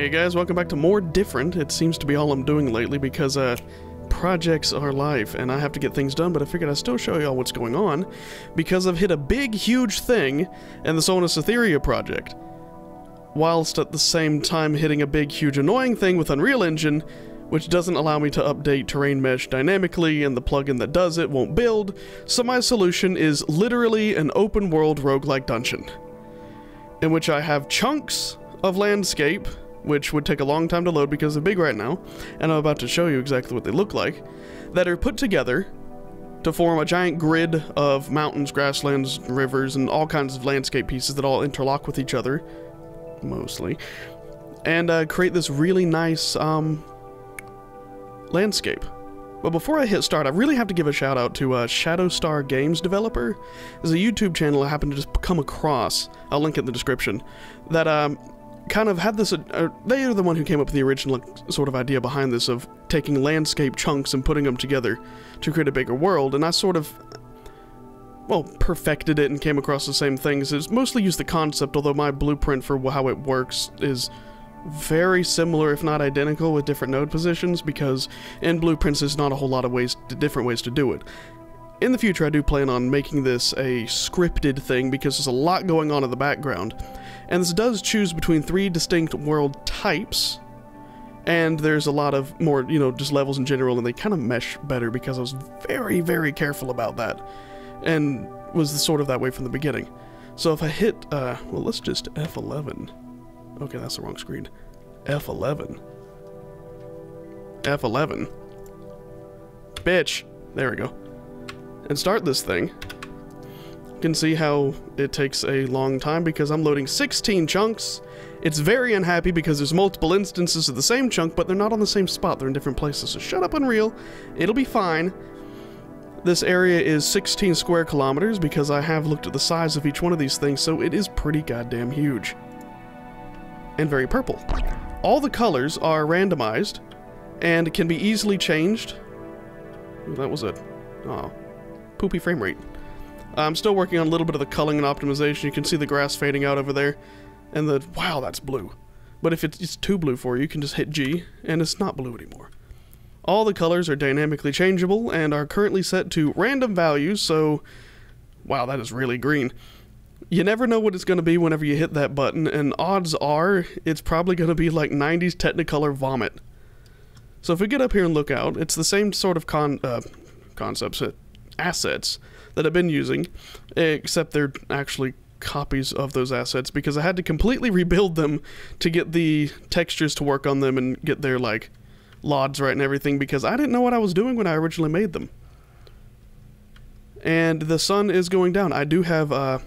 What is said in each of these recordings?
Hey guys, welcome back to More Different. It seems to be all I'm doing lately because, projects are life and I have to get things done, but I figured I'd still show y'all what's going on because I've hit a big, huge thing in the Sonus Aetheria project, whilst at the same time hitting a big, huge, annoying thing with Unreal Engine, which doesn't allow me to update terrain mesh dynamically, and the plugin that does it won't build, so my solution is literally an open-world roguelike dungeon, in which I have chunks of landscape, which would take a long time to load because they're big right now, and I'm about to show you exactly what they look like, that are put together to form a giant grid of mountains, grasslands, rivers, and all kinds of landscape pieces that all interlock with each other, mostly, and create this really nice, landscape. But before I hit start, I really have to give a shout out to Shadow Star Games developer. There's a YouTube channel I happened to just come across, I'll link it in the description, that kind of had this, they are the one who came up with the original sort of idea behind this of taking landscape chunks and putting them together to create a bigger world, and I sort of, well, perfected it and came across the same things. It's mostly used the concept, although my blueprint for how it works is very similar, if not identical, with different node positions, because in blueprints there's not a whole lot of different ways to do it. In the future I do plan on making this a scripted thing because there's a lot going on in the background, and this does choose between 3 distinct world types, and there's a lot of more, you know, just levels in general, and they kind of mesh better because I was very, very careful about that, and was sort of that way from the beginning. So if I hit, well, let's just F11. Okay, that's the wrong screen. F11. F11. Bitch. There we go. And start this thing. You can see how it takes a long time because I'm loading 16 chunks. It's very unhappy because there's multiple instances of the same chunk, but they're not on the same spot. They're in different places. So shut up, Unreal. It'll be fine. This area is 16 square kilometers because I have looked at the size of each one of these things, so it is pretty goddamn huge. And very purple. All the colors are randomized and can be easily changed. Ooh, that was a poopy frame rate. I'm still working on a little bit of the culling and optimization. You can see the grass fading out over there, and wow, that's blue. But if it's too blue for you, you can just hit G and it's not blue anymore. All the colors are dynamically changeable and are currently set to random values, so wow, that is really green. You never know what it's going to be whenever you hit that button, and odds are it's probably going to be like 90s Technicolor vomit. So if we get up here and look out, it's the same sort of concepts, assets that I've been using, except they're actually copies of those assets because I had to completely rebuild them to get the textures to work on them and get their, like, LODs right and everything because I didn't know what I was doing when I originally made them. And the sun is going down. I do have,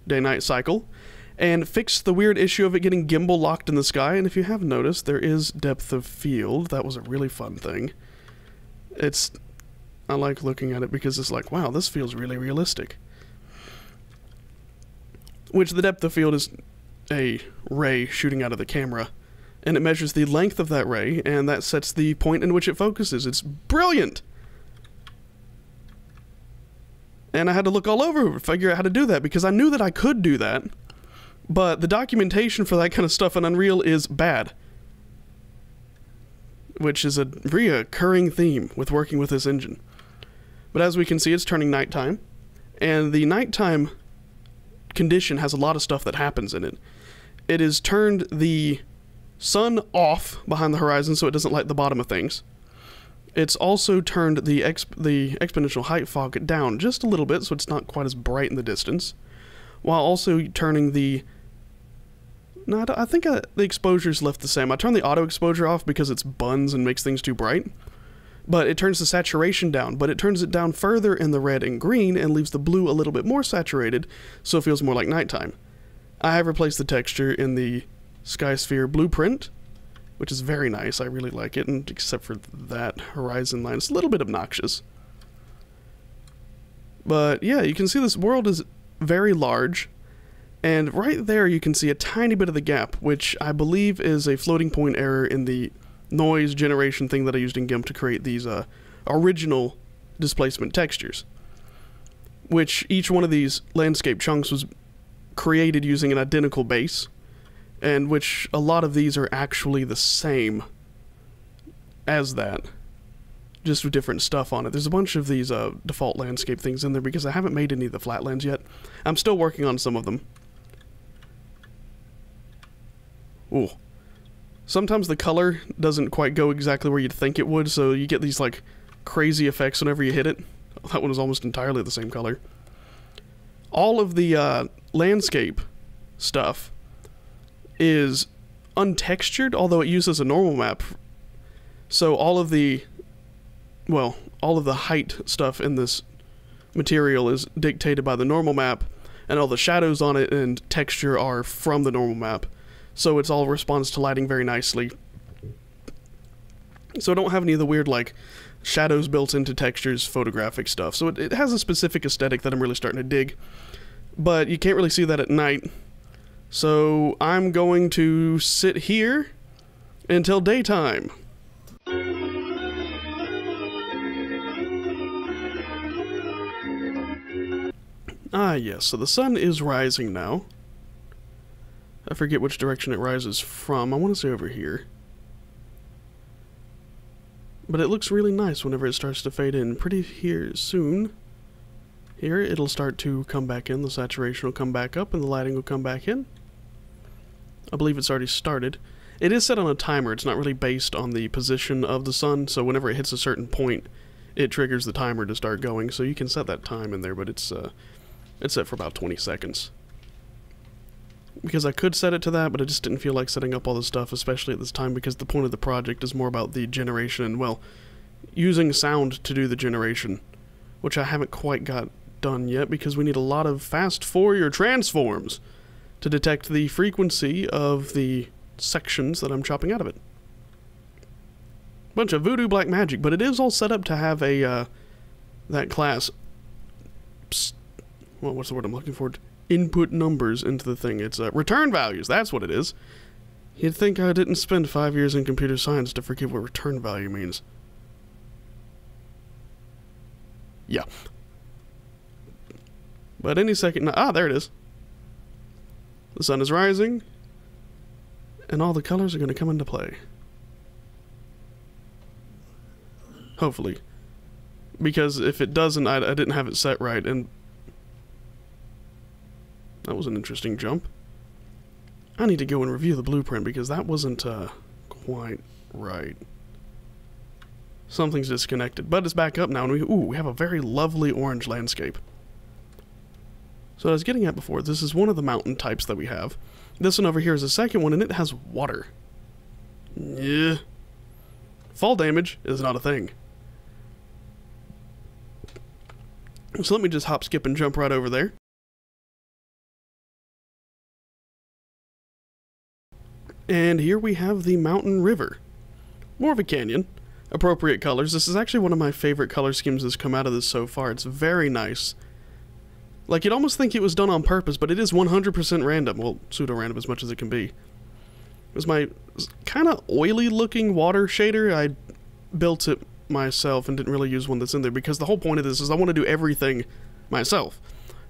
day-night cycle, and fixed the weird issue of it getting gimbal locked in the sky, and if you have noticed, there is depth of field. That was a really fun thing. I like looking at it because it's like, wow, this feels really realistic. Which the depth of field is a ray shooting out of the camera, and it measures the length of that ray, and that sets the point in which it focuses. It's brilliant! And I had to look all over to figure out how to do that, because I knew that I could do that, but the documentation for that kind of stuff in Unreal is bad. Which is a reoccurring theme with working with this engine. But as we can see, it's turning nighttime, and the nighttime condition has a lot of stuff that happens in it. It has turned the sun off behind the horizon so it doesn't light the bottom of things. It's also turned the exponential height fog down just a little bit so it's not quite as bright in the distance, while also turning the... No, I think the exposure's left the same. I turned the auto exposure off because it's buns and makes things too bright, but it turns the saturation down, but it turns it down further in the red and green and leaves the blue a little bit more saturated so it feels more like nighttime. I have replaced the texture in the Sky Sphere blueprint, which is very nice. I really like it, and except for that horizon line, it's a little bit obnoxious. But yeah, you can see this world is very large, and right there you can see a tiny bit of the gap, which I believe is a floating point error in the noise generation thing that I used in GIMP to create these original displacement textures. Which each one of these landscape chunks was created using an identical base, and which a lot of these are actually the same as that, just with different stuff on it. There's a bunch of these default landscape things in there because I haven't made any of the flatlands yet. I'm still working on some of them. Ooh. Sometimes the color doesn't quite go exactly where you'd think it would, so you get these like crazy effects whenever you hit it. That one is almost entirely the same color. All of the landscape stuff is untextured, although it uses a normal map. So all of the, well, all of the height stuff in this material is dictated by the normal map, and all the shadows on it and texture are from the normal map. So it's all responds to lighting very nicely. So I don't have any of the weird, like, shadows built into textures, photographic stuff. So it has a specific aesthetic that I'm really starting to dig. But you can't really see that at night. So I'm going to sit here until daytime. Ah, yes, so the sun is rising now. I forget which direction it rises from. I want to say over here. But it looks really nice whenever it starts to fade in. Pretty here soon. Here, it'll start to come back in. The saturation will come back up and the lighting will come back in. I believe it's already started. It is set on a timer. It's not really based on the position of the sun, so whenever it hits a certain point, it triggers the timer to start going. So you can set that time in there, but it's set for about 20 seconds. Because I could set it to that, but I just didn't feel like setting up all this stuff, especially at this time, because the point of the project is more about the generation and, well, using sound to do the generation, which I haven't quite got done yet, because we need a lot of fast Fourier transforms to detect the frequency of the sections that I'm chopping out of it. Bunch of voodoo black magic, but it is all set up to have a, that class, well, what's the word I'm looking for? Input numbers into the thing. It's return values, that's what it is. You'd think I didn't spend 5 years in computer science to forget what return value means. Yeah. But any second, ah, there it is. The sun is rising, and all the colors are going to come into play. Hopefully. Because if it doesn't, I didn't have it set right, and that was an interesting jump. I need to go and review the blueprint because that wasn't quite right. Something's disconnected, but it's back up now, and we have a very lovely orange landscape. So I was getting at before, this is one of the mountain types that we have. This one over here is the second one, and it has water. Yeah. Fall damage is not a thing. So let me just hop, skip, and jump right over there. And here we have the mountain river. More of a canyon. Appropriate colors. This is actually one of my favorite color schemes that's come out of this so far. It's very nice. Like, you'd almost think it was done on purpose, but it is 100% random. Well, pseudo-random as much as it can be. It was my kind of oily looking water shader. I built it myself and didn't really use one that's in there because the whole point of this is I want to do everything myself.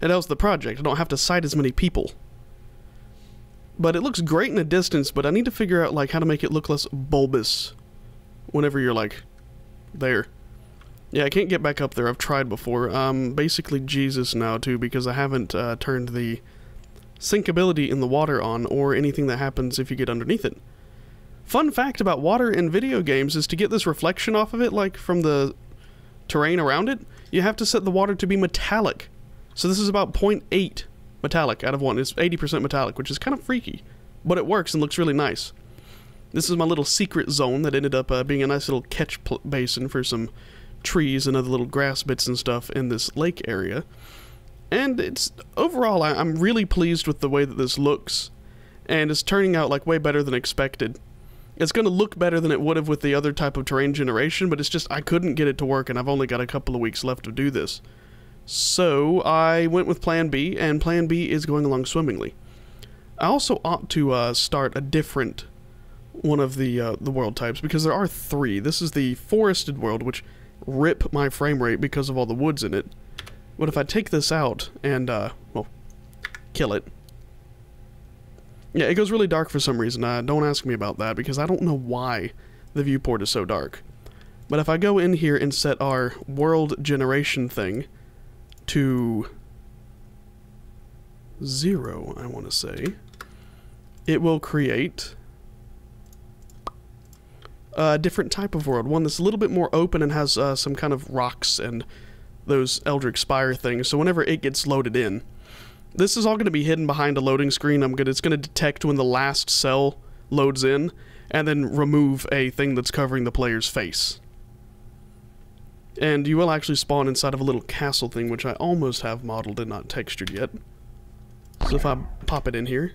It helps the project. I don't have to cite as many people. But it looks great in the distance, but I need to figure out, like, how to make it look less bulbous whenever you're, like, there. Yeah, I can't get back up there. I've tried before. Basically Jesus now, too, because I haven't turned the sinkability in the water on, or anything that happens if you get underneath it. Fun fact about water in video games is to get this reflection off of it, like, from the terrain around it, you have to set the water to be metallic. So this is about 0.8 metallic out of 1. It's 80% metallic, which is kind of freaky, but it works and looks really nice. This is my little secret zone that ended up being a nice little catch basin for some trees and other little grass bits and stuff in this lake area. And it's overall, I'm really pleased with the way that this looks, and it's turning out like way better than expected. It's going to look better than it would have with the other type of terrain generation, but it's just I couldn't get it to work, and I've only got a couple of weeks left to do this. So I went with Plan B, and Plan B is going along swimmingly. I also ought to start a different one of the world types, because there are 3. This is the forested world, which rip my frame rate because of all the woods in it. But if I take this out and, well, kill it, Yeah, it goes really dark for some reason. Don't ask me about that, because I don't know why the viewport is so dark. But if I go in here and set our world generation thing to 0, I want to say, it will create a different type of world. One that's a little bit more open and has some kind of rocks and those Eldritch Spire things. So whenever it gets loaded in, this is all going to be hidden behind a loading screen. It's going to detect when the last cell loads in, and then remove a thing that's covering the player's face. And you will actually spawn inside of a little castle thing, which I almost have modeled and not textured yet. So if I pop it in here...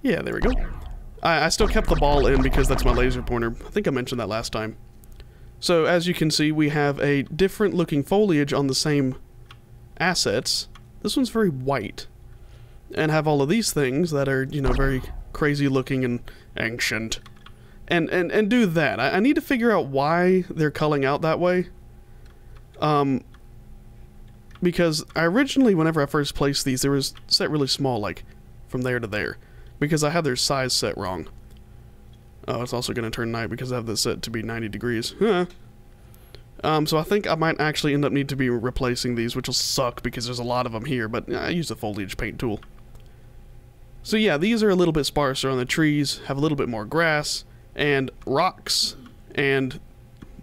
Yeah, there we go. I still kept the ball in because that's my laser pointer. I think I mentioned that last time. So as you can see, we have a different looking foliage on the same assets. This one's very white. And have all of these things that are, you know, very crazy looking and ancient. And do that. I need to figure out why they're culling out that way. Because I originally, whenever I first placed these, they were set really small, like from there to there. Because I had their size set wrong. Oh, it's also going to turn night because I have this set to be 90 degrees. Huh. So I think I might actually end up need to be replacing these, which will suck because there's a lot of them here, but I use the foliage paint tool. So yeah, these are a little bit sparser on the trees, have a little bit more grass, and rocks, and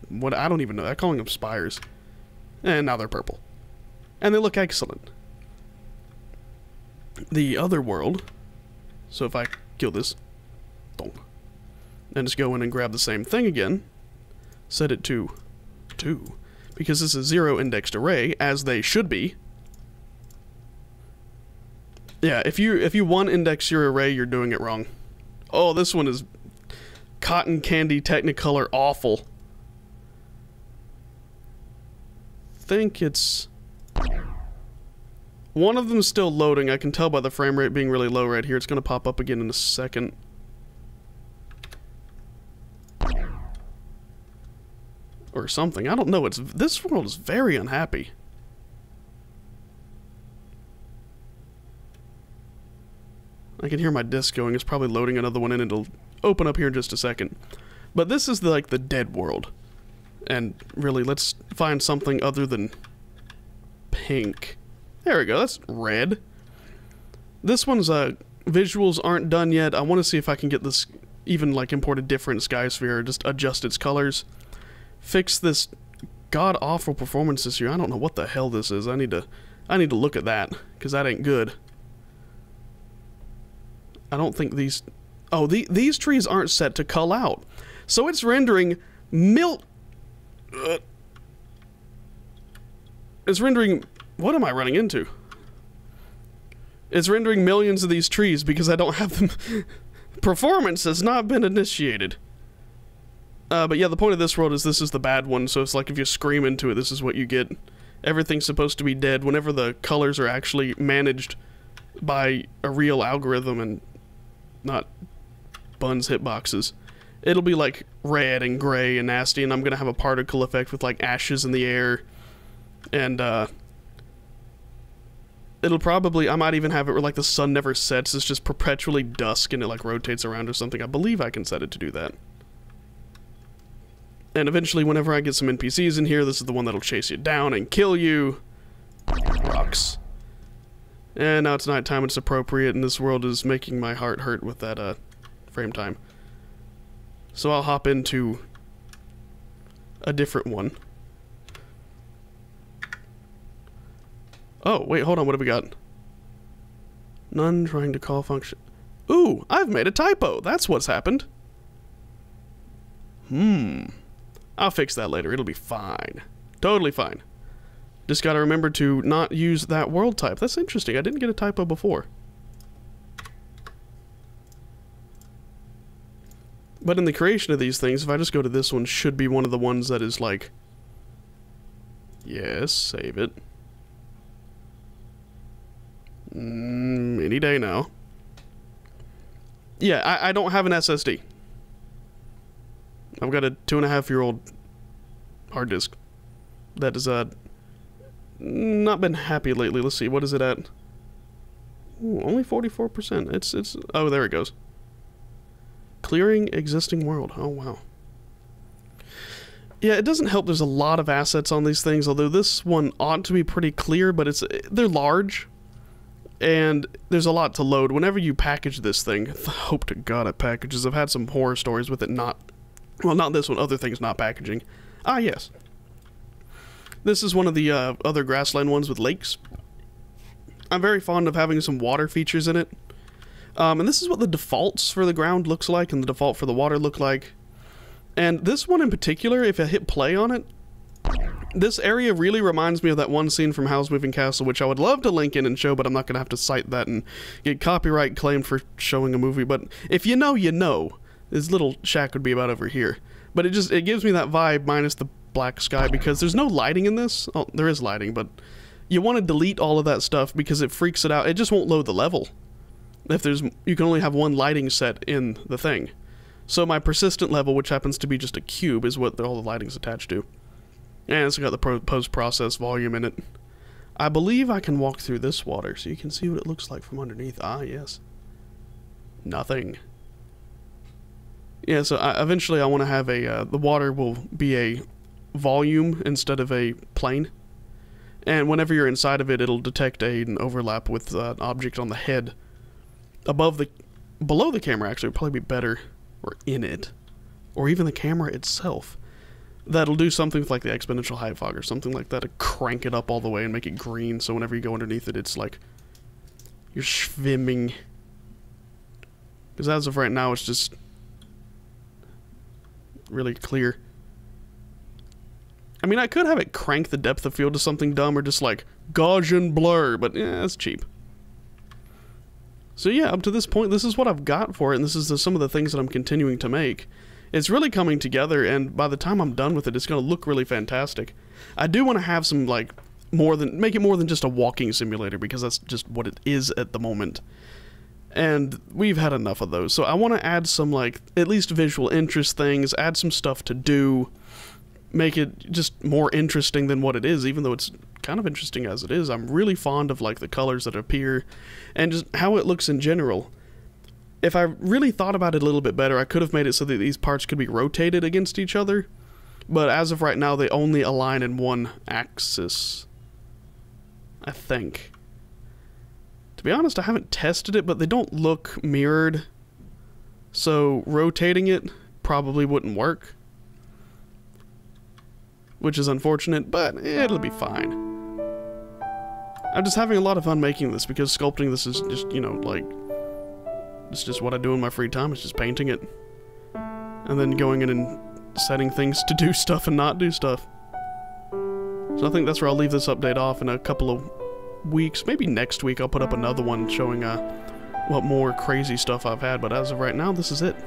what, I don't even know, I'm calling them spires. And now they're purple. And they look excellent. The other world, so if I kill this, and just go in and grab the same thing again, set it to 2, because this is 0 indexed array, as they should be. Yeah, if you 1 index your array, you're doing it wrong. Oh, this one is cotton candy Technicolor awful. Think it's... One of them is still loading. I can tell by the frame rate being really low right here. It's going to pop up again in a second. Or something. I don't know. This world is very unhappy. I can hear my disk going. It's probably loading another one in. It'll open up here in just a second. But this is like the dead world. And really, let's find something other than pink. There we go. That's red. This one's visuals aren't done yet. I want to see if I can get this even like import a different sky sphere, just adjust its colors. Fix this god-awful performance this year. I don't know what the hell this is. I need to look at that, because that ain't good. I don't think these... Oh, these trees aren't set to cull out. So it's rendering it's rendering... What am I running into? It's rendering millions of these trees because I don't have them... Performance has not been initiated. But yeah, the point of this world is this is the bad one, so it's like if you scream into it, this is what you get. Everything's supposed to be dead whenever the colors are actually managed by a real algorithm and not Bun's hitboxes. It'll be like red and gray and nasty, and I'm gonna have a particle effect with like ashes in the air. And it'll probably, I might even have it where like the sun never sets, it's just perpetually dusk and it like rotates around or something. I believe I can set it to do that. And eventually, whenever I get some NPCs in here, this is the one that'll chase you down and kill you. Rocks. And now it's nighttime, it's appropriate, and this world is making my heart hurt with that frame time. So I'll hop into a different one. Oh, wait, hold on, what have we got? None trying to call function. Ooh, I've made a typo. That's what's happened. I'll fix that later. It'll be fine. Totally fine. Just gotta remember to not use that world type. That's interesting. I didn't get a typo before. But in the creation of these things, if I just go to this one, should be one of the ones that is like... Yes, save it. Any day now. Yeah, I don't have an SSD. I've got a 2.5-year-old hard disk that has not been happy lately. Let's see, what is it at? Ooh, only 44%. It's, oh, there it goes. Clearing existing world. Oh, wow. Yeah, it doesn't help there's a lot of assets on these things, although this one ought to be pretty clear, but they're large, and there's a lot to load. Whenever you package this thing, hope to God it packages. I've had some horror stories with it not, well, not this one, other things not packaging. Ah, yes. This is one of the other grassland ones with lakes. I'm very fond of having some water features in it. And this is what the defaults for the ground looks like and the default for the water look like. And this one in particular, if I hit play on it, this area really reminds me of that one scene from Howl's Moving Castle, which I would love to link in and show, but I'm not going to have to cite that and get copyright claimed for showing a movie. But if you know, you know. This little shack would be about over here. But it gives me that vibe minus the black sky, because there's no lighting in this. Oh, there is lighting, but you want to delete all of that stuff because it freaks it out. It just won't load the level. If you can only have one lighting set in the thing. So my persistent level, which happens to be just a cube, is what all the lighting's attached to. And it's got the post-process volume in it. I believe I can walk through this water so you can see what it looks like from underneath. Ah, yes. Nothing. Yeah, so eventually I want to have the water will be a volume instead of a plane. And whenever you're inside of it, it'll detect an overlap with an object on the head. Below the camera, actually, would probably be better, or in it, or even the camera itself. That'll do something with like the exponential height fog or something like that to crank it up all the way and make it green, so whenever you go underneath it, it's like you're swimming. Because as of right now, it's just really clear. I mean, I could have it crank the depth of field to something dumb, or just like Gaussian blur, but yeah, that's cheap. So yeah, up to this point, this is what I've got for it, and this is some of the things that I'm continuing to make. It's really coming together, and by the time I'm done with it, it's going to look really fantastic. I do want to have some, like, make it more than just a walking simulator, because that's just what it is at the moment. And we've had enough of those, so I want to add some, like, at least visual interest things, add some stuff to do, make it just more interesting than what it is, even though it's kind of interesting as it is. I'm really fond of, like, the colors that appear, and just how it looks in general. If I really thought about it a little bit better, I could have made it so that these parts could be rotated against each other, but as of right now, they only align in one axis, I think. To be honest, I haven't tested it, but they don't look mirrored, so rotating it probably wouldn't work, which is unfortunate, but it'll be fine. I'm just having a lot of fun making this, because sculpting this is just, you know, like, it's just what I do in my free time. It's just painting it. And then going in and setting things to do stuff and not do stuff. So I think that's where I'll leave this update off. In a couple of weeks, maybe next week, I'll put up another one showing what more crazy stuff I've had. But as of right now, this is it.